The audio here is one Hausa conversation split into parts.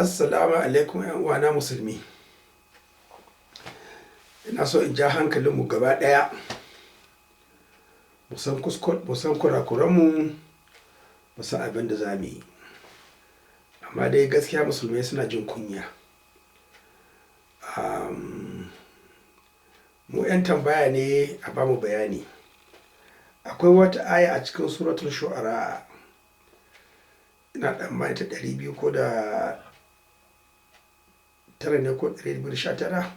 Assalamu alaikum ‘yan uwana musulmi. Ina so in ja hankalinmu gaba ɗaya, mu san kurakuranmu, mu san abin da za mu yi. Amma dai gaskiya musulmai suna jin kunya. Mu ‘yan tambaya ne a bamu bayani. Akwai wata aya a cikin suratul shu'ara, ina ɗan mai ta 200 ko da tara ne ko 219,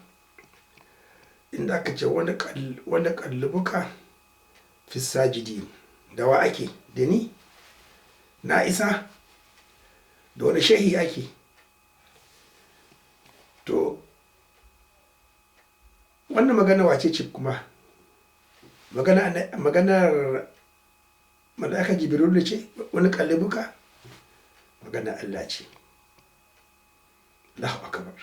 inda aka ce wanda kallubuka fi sajidi. Da wa ake? Da ni? Na isa? Da wani shehi ake? To wannan magana wace ce kuma? Maganar mala'ika Jibrilu ce? Wani kallubuka? Maganar Allah ce. Allahu akbar.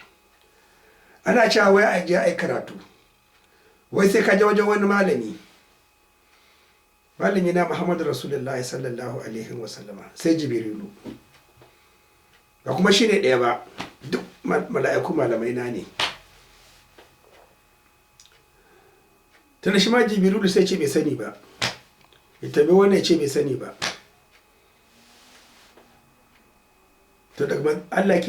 Ana cewa wai a je ai karatu, wai sai ka je wajen wani malami na Muhammadu Rasulullahi sallallahu alaihi wasallama, sai Jibrilu. Ba kuma shi ne ɗaya ba, duk mala'iku malamai na ne. Tana shi ma Jibrilu sai ce bai sani ba, ya tabi wannan ce bai sani ba. To daga Allah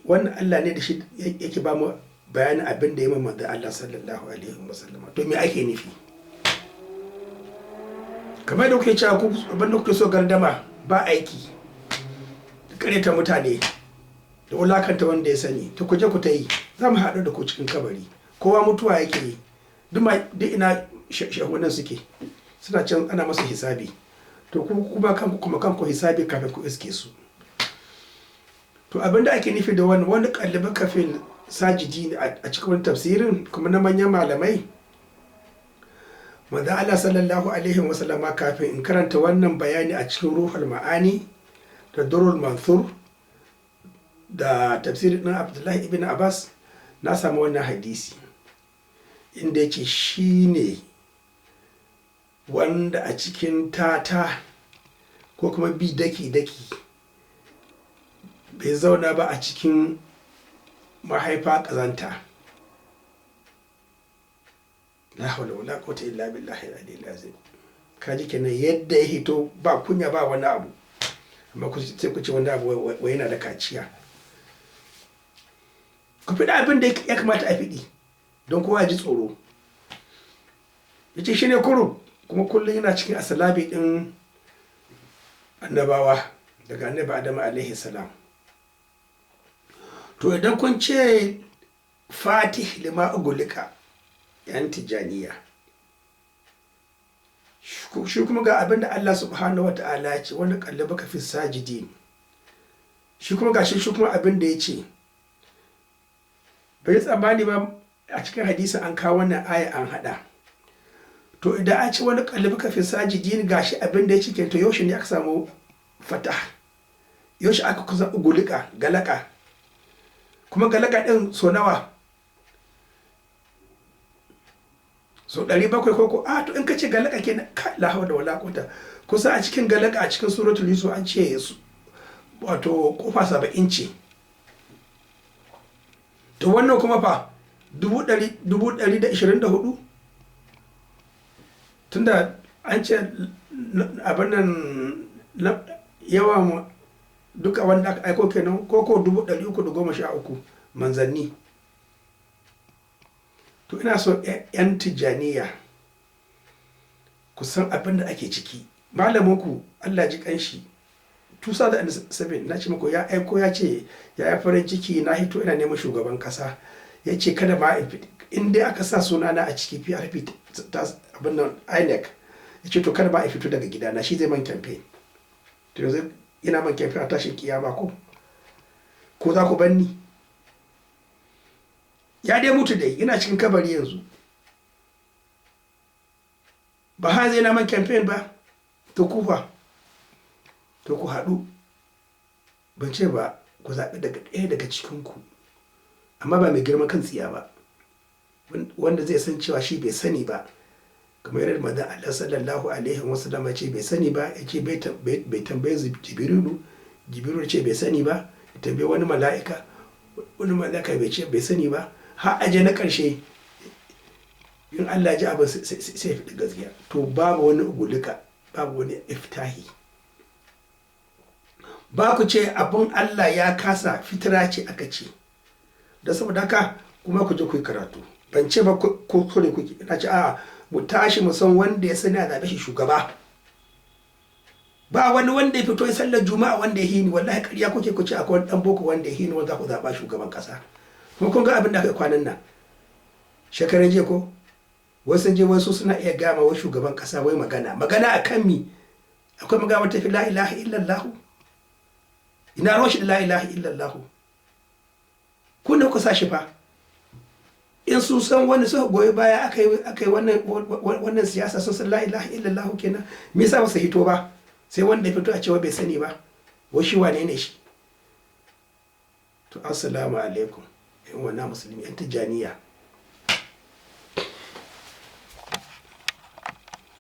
wannan Allah ne da shi yake ba mu bayanin abin da ya mamma da Allah sallallahu alaihi wasallam. To me ake nufi? Kamar da kuke cewa abin da kuke so gardama ba aiki, kareta mutane da wulakanta wanda ya sani, to ku je ku ta yi, za mu haɗu da ku cikin kabari. Kowa mutuwa yake yi, duk ina shahunan suke, suna can ana masa hisabi. To kuma kanku hisabi kafin ku iske su. To abinda ake nufi da wani kallibi kafin sajidi a cikin wani tafsirin kuma na manyan malamai, manzo Allah sallallahu alaihi wasallam, kafin in karanta wannan bayani a cikin ruhul ma'ani da durrul mansur da tafsirin ɗin Abdullahi ibn Abbas, na samu wannan hadisi inda yake shine wanda a cikin tata ko kuma bi daki-daki bai zauna ba a cikin mahaifa ƙazanta. La hawla wala quwwata illa billahi al-aliyyil azim. Kaji kenan yadda ya hito ba kunya ba wani abu, amma sai ku ce wani abu wai yana da kaciya. Ku fiɗa abin da ya kamata a fiɗi don kowa ji tsoro. Yace shine kuru, kuma kullum yana cikin asalabi ɗin annabawa daga annabi Adamu alaihi salam. To idan kun ce fatih lima ugulika yan Tijjaniya, shi kuma ga abin da Allah subhanahu wa ta'ala ya ce, wanda kallabaka fi sajidin. Shi kuma ga shi kuma abin da ya ce, bai tsammani ba a cikin hadisin an kawo wannan aya an hada. To idan a ce wani kallabaka fi sajidin, ga shi abin da ya ce, to yaushe ne aka samu fatah? Yaushe aka kusa ugulika, galaka? Kuma galaka ɗin so nawa? So 700 ko to in ka ce galaka ke la hawla wala quwwata. Kusa a cikin galaka a cikin suratul yusuf an ce wato kofa 70 ce. To wannan kuma fa 124, tunda an ce abin nan yawan duka wanda aka aiko kenan, ko 313 manzanni. To ina so yan Tijjaniya ku san abin da ake ciki. Malaminku Allah ji kanshi 2007 na ce muku ya aiko, ya ce ya yi farin ciki na hito ina neman shugaban kasa, ya ce kada ma in dai aka sa sunana a ciki PRP ta abin nan INEC, ya ce to kada ma a fito daga gidana, shi zai man campaign. To yanzu ina man campaign a tashin kiyama ko za ku banni? Ya dai mutu dai, ina cikin kabari yanzu. Ba ha zai na man campaign ba? To ku fa? To ku haɗu. Ban ce ba ku zaɓi ɗaya daga cikinku, amma ba mai girman kan tsiya ba, wanda zai san cewa shi bai sani ba, kamar yadda manzon Allah sallallahu alaihi wasallam ce bai sani ba, ya ce bai tambaye Jibrilu ce bai sani ba, ku tambaye wani mala'ika bai ce bai sani ba, har aje na ƙarshe in Allah ji abin sai fi gaskiya. To babu wani ugulika, babu wani iftahi. Ba ku ce abin Allah ya kasa, fitira ce aka ce. Da saboda haka kuma ku je ku yi karatu. Ban ce ba ko ne kuke, na ce a mu tashi mu san wanda ya sani a zaɓe shi shugaba. Ba wani wanda ya fito ya sallar juma'a wanda ya hini, wallahi ƙarya kuke ku ce akwai wani ɗan boko wanda ya hini wanda ku zaɓa shugaban ƙasa. Kuma kun ga abin da aka yi kwanan nan shekaran jiya ko wasu je wasu suna iya gama wa shugaban ƙasa wai magana a kan mi. Akwai magana wata fi la ilaha illallah. Ina ruwan shi da la ilaha illallah. Kun da ku sa shi fa in sun san wani suka goyi baya aka yi wannan siyasa sun san la ilaha illallah kenan, me yasa ba su hito ba? Sai wanda ya fito a cewa bai sani ba, wai shi wane ne shi? To assalamu alaikum yan wana musulmi yan Tijjaniya.